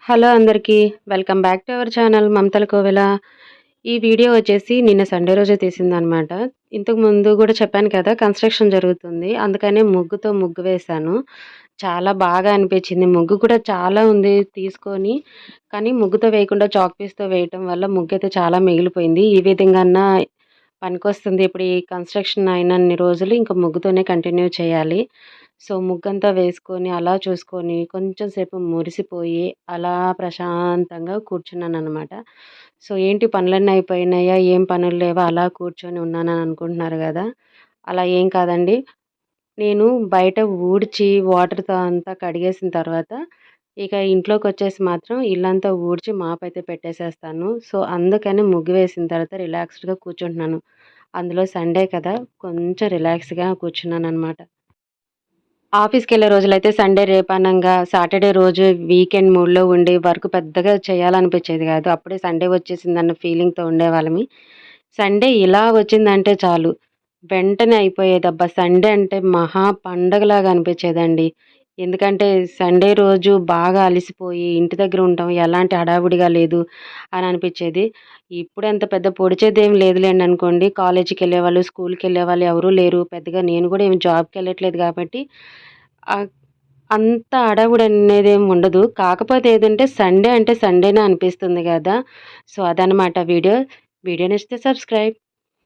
Hello అందరికీ. Welcome back to our channel మమతల కోవెల. ఈ video వచ్చేసి నిన్న సండే రోజే తీసిందనమాట. ఇంతకు ముందు గూడా చెప్పాను కదా! కన్‌స్ట్రక్షన్ జరుగుతుంది. అందుకనే ముగ్గుతో ముగ్గు వేశాను. చాలా బాగా అనిపించింది. ముగ్గు కూడా చాలా ఉంది తీసుకొని, కానీ ముగ్గుతో వేయకుండా చాక్ పీస్‌తో వేయటం వల్ల ముగ్గయితే చాలా మిగిలిపోయింది. ఈ విధంగాన్నా పనికొస్తుంది. ఇప్పుడు ఈ కన్‌స్ట్రక్షన్ అయినన్ని రోజులు ఇంక ముగ్గుతోనే కంటిన్యూ చేయాలి. సో, ముగ్గంతా వేసుకొని, అలా చూసుకొని, కొంచెం సేపు మురిసిపోయి, అలా ప్రశాంతంగా కూర్చున్నాననమాట. సో, ఏంటి పనులన్నీ అయిపోయినాయా? ఏం పనులు లేవా? అలా కూర్చొని ఉన్నానని అనుకుంటున్నారు గదా! అలా ఏం కాదండి. నేను బయట ఊడ్చి, వాటర్‌తో అంతా కడిగేసిన తర్వాత, ఇక ఇంట్లోకొచ్చేసి మాత్రం ఇల్లంతా ఊడ్చి మాపయితే పెట్టేసేస్తాను. సో, అందుకని ముగ్గు వేసిన తర్వాత రిలాక్స్డ్‌గా కూర్చుంటున్నాను. అందులో సండే కదా! కొంచెం రిలాక్స్‌గా కూర్చున్నాననమాట. ఆఫీస్‌కెళ్ళే రోజులైతే సండే రేపనంగా సాటర్‌డే రోజు వీకెండ్ మూడ్‌లో ఉండి వర్క్ పెద్దగా చేయాలనిపిచ్చేది గాదు. అప్పుడే సండే వచ్చేసిందన్న ఫీలింగ్‌తో ఉండేవాళ్ళమి. సండే ఇలా వచ్చిందంటే చాలు వెంటనే అయిపోయేదబ్బా! సండే అంటే మహా పండగలాగా అనిపిచ్చేదండి. ఎందుకంటే సండే రోజు బాగా అలిసిపోయి ఇంటి దగ్గర ఉంటాం. ఎలాంటి హడావుడిగా లేదు అని అనిపిచ్చేది. ఇప్పుడంత పెద్ద పొడిచేదేం లేదులేండి అనుకోండి. కాలేజీకెళ్ళేవాళ్ళు, స్కూలుకెళ్ళేవాళ్ళు ఎవరూ లేరు. పెద్దగా నేను గూడా ఏమి జాబ్‌కెళ్ళట్లేదు గాబట్టి ఆహ్, అంత హడావుడనేదేమి ఉండదు. కాకపోతే ఏదంటే సండే అంటే సండేనే అనిపిస్తుంది గదా! సో, అదనమాట వీడియో. వీడియో నచ్చితే సబ్స్క్రైబ్.